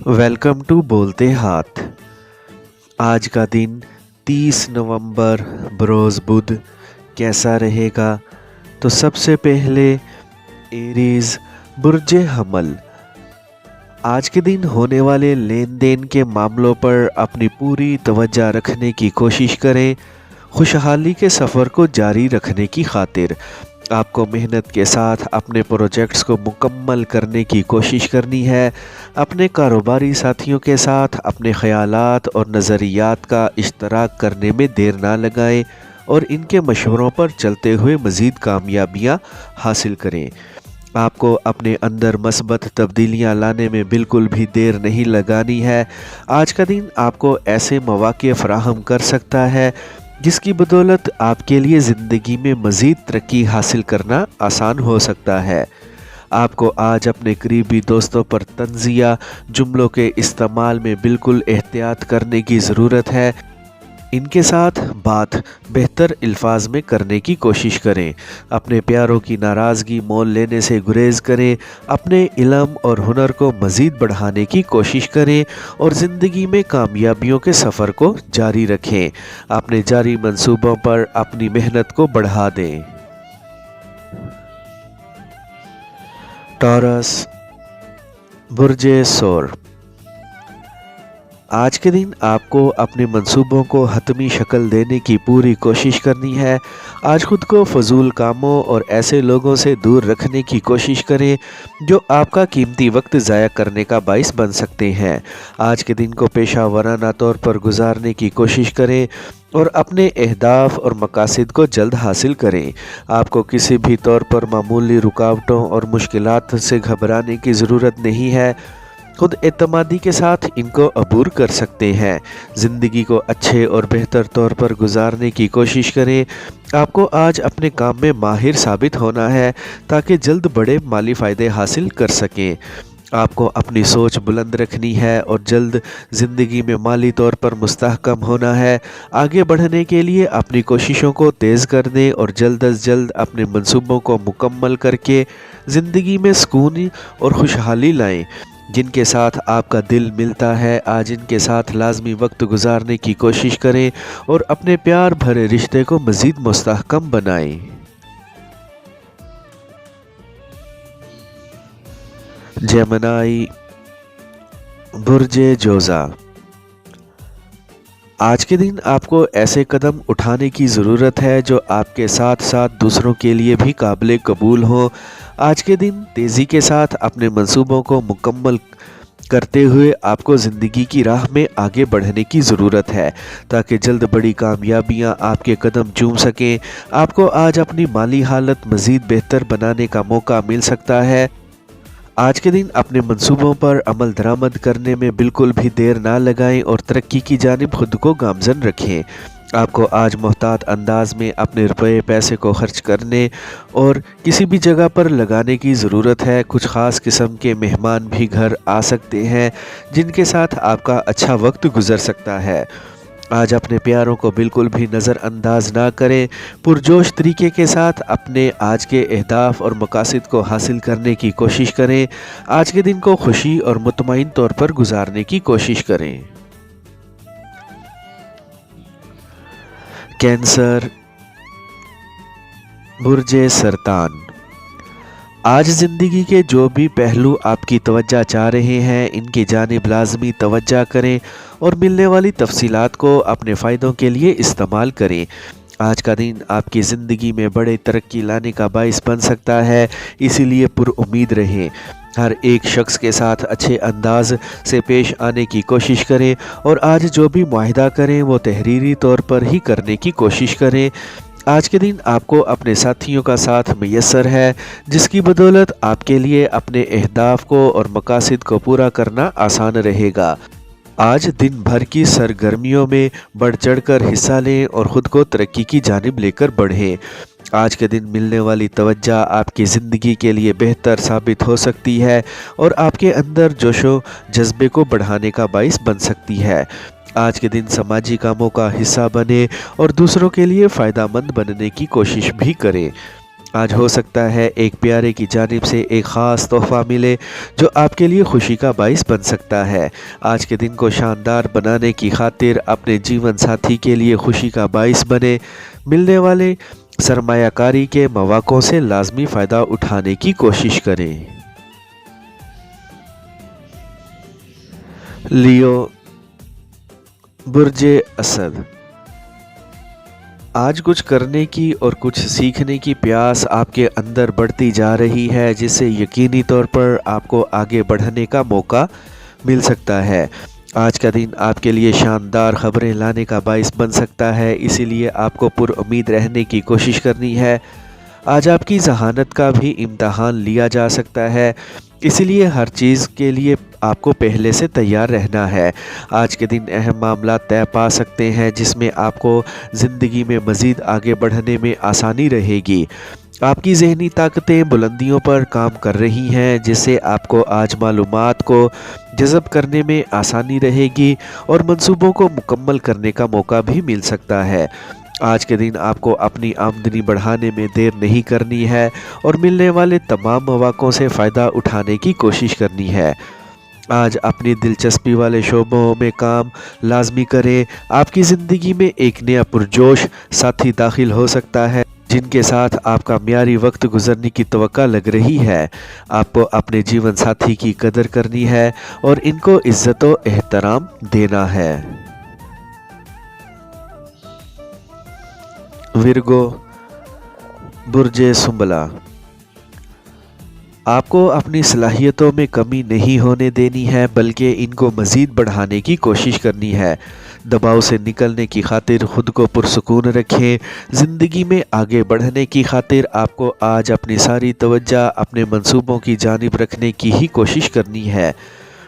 Welcome to बोलते हाथ। आज का दिन 30 नवंबर बरोज़ बुध कैसा रहेगा? तो सबसे पहले एरीज बुर्ज हमल। आज के दिन होने वाले लेन देन के मामलों पर अपनी पूरी तवज्जो रखने की कोशिश करें। खुशहाली के सफ़र को जारी रखने की खातिर आपको मेहनत के साथ अपने प्रोजेक्ट्स को मुकम्मल करने की कोशिश करनी है। अपने कारोबारी साथियों के साथ अपने ख़यालात और नज़रियात का इश्तराक करने में देर ना लगाएं और इनके मशवरों पर चलते हुए मज़ीद कामयाबियाँ हासिल करें। आपको अपने अंदर मस्बत तब्दीलियाँ लाने में बिल्कुल भी देर नहीं लगानी है। आज का दिन आपको ऐसे मौक़े फ़राहम कर सकता है जिसकी बदौलत आपके लिए ज़िंदगी में मज़ीद तरक्की हासिल करना आसान हो सकता है। आपको आज अपने करीबी दोस्तों पर तंज़िया जुमलों के इस्तेमाल में बिल्कुल एहतियात करने की ज़रूरत है। इनके साथ बात बेहतर अल्फाज में करने की कोशिश करें। अपने प्यारों की नाराज़गी मोल लेने से गुरेज करें। अपने इल्म और हुनर को मज़ीद बढ़ाने की कोशिश करें और ज़िंदगी में कामयाबियों के सफ़र को जारी रखें। अपने जारी मंसूबों पर अपनी मेहनत को बढ़ा दें। टॉरस बुर्जे सोर। आज के दिन आपको अपने मंसूबों को हतमी शक्ल देने की पूरी कोशिश करनी है। आज खुद को फजूल कामों और ऐसे लोगों से दूर रखने की कोशिश करें जो आपका कीमती वक्त ज़ाया करने का बाइस बन सकते हैं। आज के दिन को पेशा वराना तौर पर गुजारने की कोशिश करें और अपने अहदाफ और मकासद को जल्द हासिल करें। आपको किसी भी तौर पर मामूली रुकावटों और मुश्किलात से घबराने की ज़रूरत नहीं है। खुद एतमादी के साथ इनको अबूर कर सकते हैं। ज़िंदगी को अच्छे और बेहतर तौर पर गुजारने की कोशिश करें। आपको आज अपने काम में माहिर साबित होना है ताकि जल्द बड़े माली फ़ायदे हासिल कर सकें। आपको अपनी सोच बुलंद रखनी है और जल्द ज़िंदगी में माली तौर पर मुस्तहकम होना है। आगे बढ़ने के लिए अपनी कोशिशों को तेज़ कर दें और जल्द अज जल्द अपने मंसूबों को मुकम्मल करके ज़िंदगी में सुकून और खुशहाली लाएं। जिनके साथ आपका दिल मिलता है आज इनके साथ लाजमी वक्त गुजारने की कोशिश करें और अपने प्यार भरे रिश्ते को मज़ीद मुस्तहकम बनाएं। जेमिनी बुर्जे जोज़ा। आज के दिन आपको ऐसे कदम उठाने की ज़रूरत है जो आपके साथ साथ दूसरों के लिए भी काबिल कबूल हो। आज के दिन तेज़ी के साथ अपने मंसूबों को मुकम्मल करते हुए आपको ज़िंदगी की राह में आगे बढ़ने की ज़रूरत है ताकि जल्द बड़ी कामयाबियां आपके कदम चूम सकें। आपको आज अपनी माली हालत मज़ीद बेहतर बनाने का मौका मिल सकता है। आज के दिन अपने मंसूबों पर अमल दरामद करने में बिल्कुल भी देर ना लगाएं और तरक्की की जानिब खुद को गामज़न रखें। आपको आज मोहतात अंदाज में अपने रुपए पैसे को खर्च करने और किसी भी जगह पर लगाने की ज़रूरत है। कुछ ख़ास किस्म के मेहमान भी घर आ सकते हैं जिनके साथ आपका अच्छा वक्त गुजर सकता है। आज अपने प्यारों को बिल्कुल भी नज़रअंदाज ना करें। पुरजोश तरीके के साथ अपने आज के अहदाफ और मकासद को हासिल करने की कोशिश करें। आज के दिन को खुशी और मुतमईन तौर पर गुजारने की कोशिश करें। कैंसर बुर्जे सरतान। आज ज़िंदगी के जो भी पहलू आपकी तवज्जो चाह रहे हैं इनकी जानिब लाजमी तवज्जो करें और मिलने वाली तफसीलात को अपने फ़ायदों के लिए इस्तेमाल करें। आज का दिन आपकी ज़िंदगी में बड़े तरक्की लाने का बाइस बन सकता है, इसीलिए पुरुम्मीद रहें। हर एक शख्स के साथ अच्छे अंदाज से पेश आने की कोशिश करें और आज जो भी मुआहिदा करें वो तहरीरी तौर पर ही करने की कोशिश करें। आज के दिन आपको अपने साथियों का साथ मैसर है जिसकी बदौलत आपके लिए अपने अहदाफ को और मकासद को पूरा करना आसान रहेगा। आज दिन भर की सरगर्मियों में बढ़ चढ़ कर हिस्सा लें और ख़ुद को तरक्की की जानिब लेकर बढ़ें। आज के दिन मिलने वाली तवज्जो आपकी ज़िंदगी के लिए बेहतर साबित हो सकती है और आपके अंदर जोशो जज्बे को बढ़ाने का बाइस बन सकती है। आज के दिन समाजी कामों का हिस्सा बने और दूसरों के लिए फ़ायदा मंद बनने की कोशिश भी करें। آج ہو سکتا ہے ایک پیارے کی جانب سے ایک خاص تحفہ ملے جو آپ کے لیے خوشی کا باعث بن سکتا ہے۔ آج کے دن کو شاندار بنانے کی خاطر اپنے جیون ساتھی کے لیے خوشی کا باعث بنے۔ ملنے والے سرمایہ کاری کے مواقعوں سے لازمی فائدہ اٹھانے کی کوشش کریں۔ لیو، برج اسد۔ آج کچھ کرنے کی اور کچھ سیکھنے کی پیاس آپ کے اندر بڑھتی جا رہی ہے، جس سے یقینی طور پر آپ کو آگے بڑھنے کا موقع مل سکتا ہے۔ آج کا دن آپ کے لیے شاندار خبریں لانے کا باعث بن سکتا ہے، اسی لیے آپ کو پر امید رہنے کی کوشش کرنی ہے۔ آج آپ کی ذہانت کا بھی امتحان لیا جا سکتا ہے، اسی لیے ہر چیز کے لیے آپ کو پہلے سے تیار رہنا ہے۔ آج کے دن اہم معاملات طے پا سکتے ہیں، جس میں آپ کو زندگی میں مزید آگے بڑھنے میں آسانی رہے گی۔ آپ کی ذہنی طاقتیں بلندیوں پر کام کر رہی ہیں، جس سے آپ کو آج معلومات کو جذب کرنے میں آسانی رہے گی اور منصوبوں کو مکمل کرنے کا موقع بھی مل سکتا ہے۔ آج کے دن آپ کو اپنی آمدنی بڑھانے میں دیر نہیں کرنی ہے اور ملنے والے تمام مواقعوں سے فائدہ اٹھانے کی کوشش کرنی ہے۔ آج اپنی دلچسپی والے شعبوں میں کام لازمی کریں۔ آپ کی زندگی میں ایک نیا پرجوش ساتھی داخل ہو سکتا ہے، جن کے ساتھ آپ کا معیاری وقت گزرنے کی توقع لگ رہی ہے۔ آپ کو اپنے جیون ساتھی کی قدر کرنی ہے اور ان کو عزت و احترام دینا ہے۔ ورگو، برج سنبلہ۔ آپ کو اپنی صلاحیتوں میں کمی نہیں ہونے دینی ہے، بلکہ ان کو مزید بڑھانے کی کوشش کرنی ہے۔ دباؤ سے نکلنے کی خاطر خود کو پرسکون رکھیں۔ زندگی میں آگے بڑھنے کی خاطر آپ کو آج اپنی ساری توجہ اپنے منصوبوں کی جانب رکھنے کی ہی کوشش کرنی ہے۔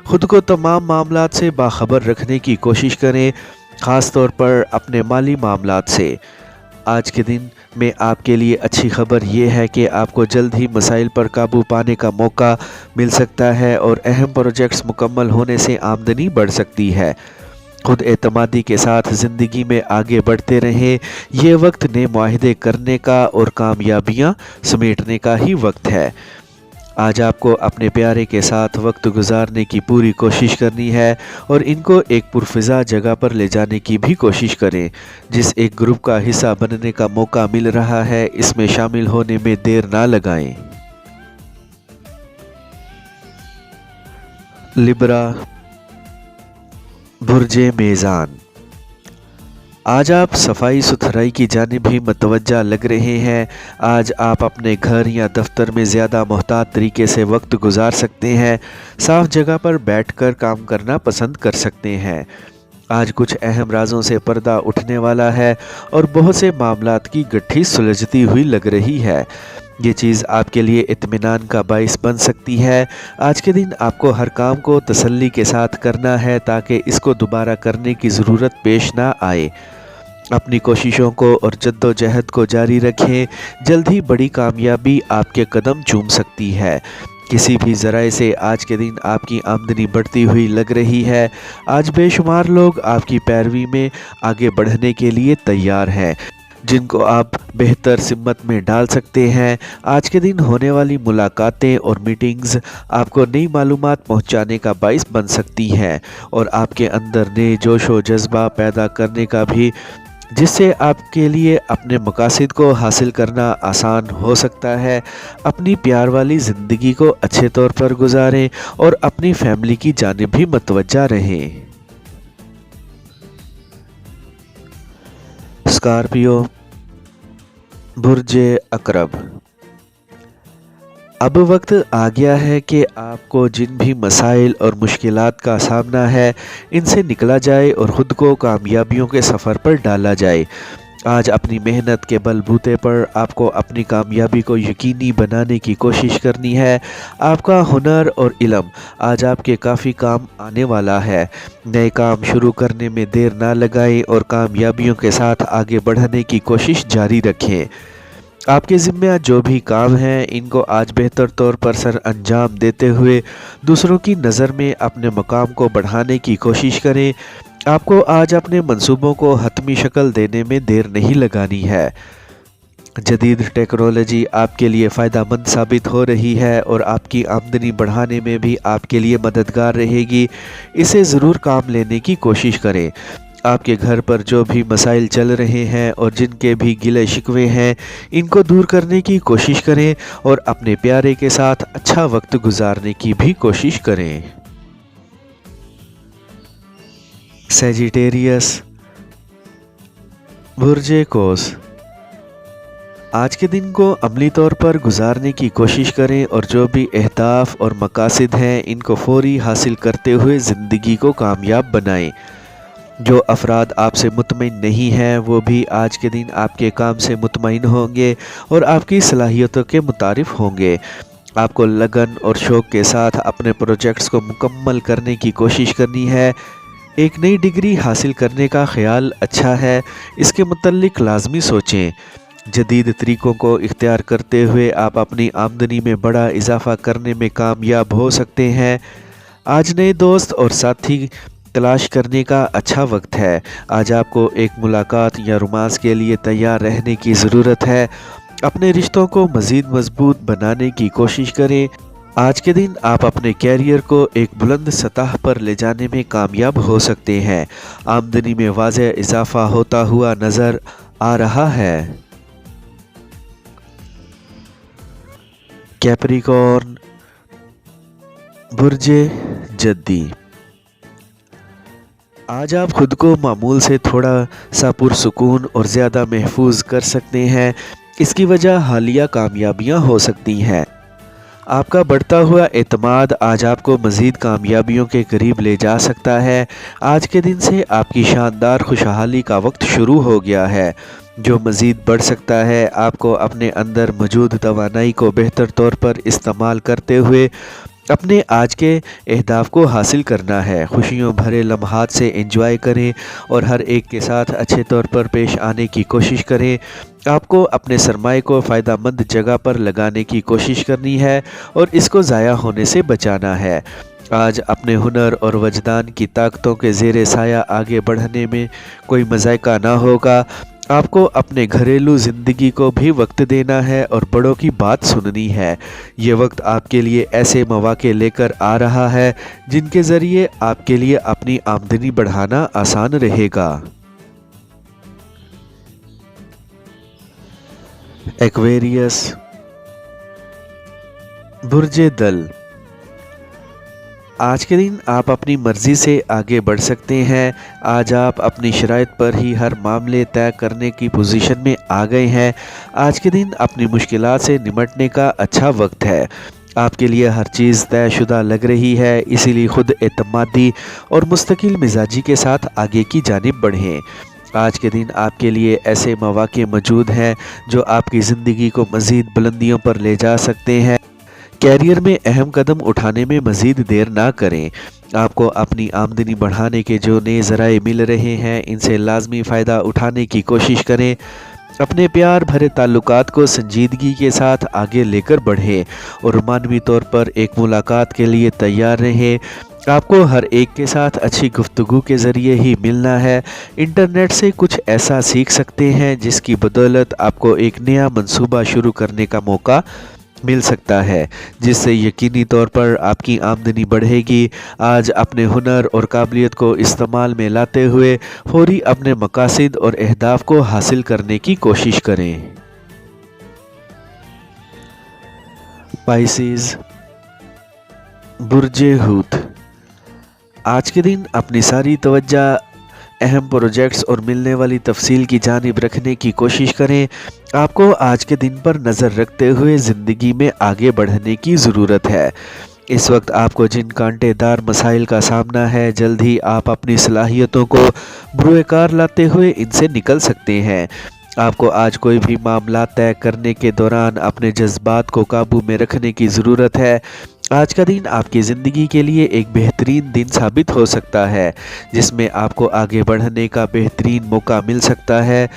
خود کو تمام معاملات سے باخبر رکھنے کی کوشش کریں، خاص طور پر اپنے مالی معاملات سے۔ آج کے دن میں آپ کے لیے اچھی خبر یہ ہے کہ آپ کو جلد ہی مسائل پر قابو پانے کا موقع مل سکتا ہے اور اہم پروجیکٹس مکمل ہونے سے آمدنی بڑھ سکتی ہے۔ خود اعتمادی کے ساتھ زندگی میں آگے بڑھتے رہیں۔ یہ وقت نئے معاہدے کرنے کا اور کامیابیاں سمیٹنے کا ہی وقت ہے۔ آج آپ کو اپنے پیارے کے ساتھ وقت گزارنے کی پوری کوشش کرنی ہے اور ان کو ایک پرفضا جگہ پر لے جانے کی بھی کوشش کریں۔ جس ایک گروپ کا حصہ بننے کا موقع مل رہا ہے، اس میں شامل ہونے میں دیر نہ لگائیں۔ لبرا، برج میزان۔ آج آپ صفائی ستھرائی کی جانب بھی متوجہ لگ رہے ہیں۔ آج آپ اپنے گھر یا دفتر میں زیادہ محتاط طریقے سے وقت گزار سکتے ہیں۔ صاف جگہ پر بیٹھ کر کام کرنا پسند کر سکتے ہیں۔ آج کچھ اہم رازوں سے پردہ اٹھنے والا ہے اور بہت سے معاملات کی گٹھی سلجھتی ہوئی لگ رہی ہے۔ یہ چیز آپ کے لیے اطمینان کا باعث بن سکتی ہے۔ آج کے دن آپ کو ہر کام کو تسلی کے ساتھ کرنا ہے تاکہ اس کو دوبارہ کرنے کی ضرورت پیش نہ آئے۔ اپنی کوششوں کو اور جد و جہد کو جاری رکھیں۔ جلد ہی بڑی کامیابی آپ کے قدم چوم سکتی ہے۔ کسی بھی ذرائع سے آج کے دن آپ کی آمدنی بڑھتی ہوئی لگ رہی ہے۔ آج بے شمار لوگ آپ کی پیروی میں آگے بڑھنے کے لیے تیار ہیں، جن کو آپ بہتر سمت میں ڈال سکتے ہیں۔ آج کے دن ہونے والی ملاقاتیں اور میٹنگز آپ کو نئی معلومات پہنچانے کا باعث بن سکتی ہیں اور آپ کے اندر نئے جوش و جذبہ پیدا کرنے کا بھی، جس سے آپ کے لیے اپنے مقاصد کو حاصل کرنا آسان ہو سکتا ہے۔ اپنی پیار والی زندگی کو اچھے طور پر گزاریں اور اپنی فیملی کی جانب بھی متوجہ رہیں۔ اسکارپیو، برج عقرب۔ اب وقت آ گیا ہے کہ آپ کو جن بھی مسائل اور مشکلات کا سامنا ہے، ان سے نکلا جائے اور خود کو کامیابیوں کے سفر پر ڈالا جائے۔ آج اپنی محنت کے بل بوتے پر آپ کو اپنی کامیابی کو یقینی بنانے کی کوشش کرنی ہے۔ آپ کا ہنر اور علم آج آپ کے کافی کام آنے والا ہے۔ نئے کام شروع کرنے میں دیر نہ لگائیں اور کامیابیوں کے ساتھ آگے بڑھنے کی کوشش جاری رکھیں۔ آپ کے ذمہ جو بھی کام ہیں، ان کو آج بہتر طور پر سر انجام دیتے ہوئے دوسروں کی نظر میں اپنے مقام کو بڑھانے کی کوشش کریں۔ آپ کو آج اپنے منصوبوں کو حتمی شکل دینے میں دیر نہیں لگانی ہے۔ जदीद टेक्नोलॉजी आपके लिए फ़ायदा मंद साबित हो रही है और आपकी आमदनी बढ़ाने में भी आपके लिए मददगार रहेगी। इसे ज़रूर काम लेने की कोशिश करें। आपके घर पर जो भी मसाइल चल रहे हैं और जिनके भी गिले शिकवे हैं, इनको दूर करने की कोशिश करें और अपने प्यारे के साथ अच्छा वक्त गुजारने की भी कोशिश करें। सैजिटेरियस, बुर्जे कोस, आज के दिन को अमली तौर पर गुजारने की कोशिश करें और जो भी अहदाफ और मकासद हैं, इनको फौरी हासिल करते हुए ज़िंदगी को कामयाब बनाएं। जो अफराद आपसे मुतमईन नहीं हैं, वो भी आज के दिन आपके काम से मुतमईन होंगे और आपकी सलाहियतों के मुतारिफ होंगे। आपको लगन और शौक़ के साथ अपने प्रोजेक्ट्स को मुकम्मल करने की कोशिश करनी है। एक नई डिग्री हासिल करने का ख्याल अच्छा है, इसके मुतल्लिक लाजमी सोचें। जदीद तरीक़ों को इख्तियार करते हुए आप अपनी आमदनी में बड़ा इजाफ़ा करने में कामयाब हो सकते हैं। आज नए दोस्त और साथी तलाश करने का अच्छा वक्त है। आज आपको एक मुलाकात या रोमांस के लिए तैयार रहने की ज़रूरत है। अपने रिश्तों को मज़ीद मजबूत बनाने की कोशिश करें। आज के दिन आप अपने कैरियर को एक बुलंद सतह पर ले जाने में कामयाब हो सकते हैं। आमदनी में वाज़ेह इजाफ़ा होता हुआ नज़र आ रहा है। कैप्रिकॉर्न, बुर्जे जद्दी, आज आप खुद को मामूल से थोड़ा सा पुरसुकून और ज़्यादा महफूज कर सकते हैं। इसकी वजह हालिया कामयाबियां हो सकती हैं। आपका बढ़ता हुआ एतमाद आज आपको मज़ीद कामयाबियों के करीब ले जा सकता है। आज के दिन से आपकी शानदार खुशहाली का वक्त शुरू हो गया है, जो मज़ीद बढ़ सकता है। आपको अपने अंदर मौजूद तवानाई को बेहतर तौर पर इस्तेमाल करते हुए अपने आज के अहदाफ को हासिल करना है। खुशियों भरे लम्हात से एंजॉय करें और हर एक के साथ अच्छे तौर पर पेश आने की कोशिश करें। आपको अपने सरमाए को फ़ायदा मंद जगह पर लगाने की कोशिश करनी है और इसको ज़ाया होने से बचाना है। आज अपने हुनर और वजदान की ताकतों के ज़ेरे साया आगे बढ़ने में कोई मज़ायका ना होगा। आपको अपने घरेलू ज़िंदगी को भी वक्त देना है और बड़ों की बात सुननी है। ये वक्त आपके लिए ऐसे मौके लेकर आ रहा है जिनके ज़रिए आपके लिए अपनी आमदनी बढ़ाना आसान रहेगा। एक्वेरियस, बुर्जे दल, आज के दिन आप अपनी मर्ज़ी से आगे बढ़ सकते हैं। आज आप अपनी शराइत पर ही हर मामले तय करने की पोजीशन में आ गए हैं। आज के दिन अपनी मुश्किलात से निमटने का अच्छा वक्त है। आपके लिए हर चीज़ तयशुदा लग रही है, इसीलिए खुद एतमादी और मुस्तकिल मिजाजी के साथ आगे की जानिब बढ़ें। आज के दिन आपके लिए ऐसे मौके मौजूद हैं जो आपकी ज़िंदगी को मज़ीद बुलंदियों पर ले जा सकते हैं। कैरियर में अहम कदम उठाने में मज़ीद देर ना करें। आपको अपनी आमदनी बढ़ाने के जो नए ज़राए मिल रहे हैं, इनसे लाजमी फ़ायदा उठाने की कोशिश करें। अपने प्यार भरे ताल्लुकात को संजीदगी के साथ आगे लेकर बढ़ें और मानवी तौर पर एक मुलाकात के लिए तैयार रहें। आपको हर एक के साथ अच्छी गुफ्तगू के ज़रिए ही मिलना है। इंटरनेट से कुछ ऐसा सीख सकते हैं जिसकी बदौलत आपको एक नया मंसूबा शुरू करने का मौका मिल सकता है, जिससे यकीनी तौर पर आपकी आमदनी बढ़ेगी। आज अपने हुनर और काबिलियत को इस्तेमाल में लाते हुए फौरी अपने मकासद और अहदाफ को हासिल करने की कोशिश करें। पाइसेस, बुर्जे हूत, आज के दिन अपनी सारी तवज्जो अहम प्रोजेक्ट्स और मिलने वाली तफसील की जानिब रखने की कोशिश करें। आपको आज के दिन पर नज़र रखते हुए ज़िंदगी में आगे बढ़ने की ज़रूरत है। इस वक्त आपको जिन कांटेदार मसाइल का सामना है, जल्द ही आप अपनी सलाहियतों को बुरुएकार लाते हुए इनसे निकल सकते हैं। आपको आज कोई भी मामला तय करने के दौरान अपने जज्बात को काबू में रखने की ज़रूरत है। आज का दिन आपकी ज़िंदगी के लिए एक बेहतरीन दिन साबित हो सकता है, जिसमें आपको आगे बढ़ने का बेहतरीन मौका मिल सकता है।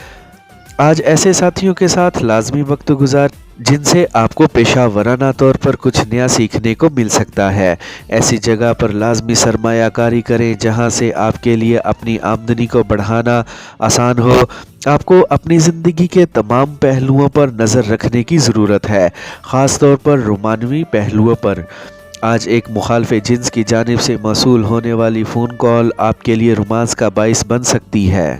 آج ایسے ساتھیوں کے ساتھ لازمی وقت گزار جن سے آپ کو پیشہ ورانہ طور پر کچھ نیا سیکھنے کو مل سکتا ہے۔ ایسی جگہ پر لازمی سرمایہ کاری کریں جہاں سے آپ کے لیے اپنی آمدنی کو بڑھانا آسان ہو۔ آپ کو اپنی زندگی کے تمام پہلوؤں پر نظر رکھنے کی ضرورت ہے، خاص طور پر رومانوی پہلوؤں پر۔ آج ایک مخالف جنس کی جانب سے موصول ہونے والی فون کال آپ کے لیے رومانس کا باعث بن سکتی ہے۔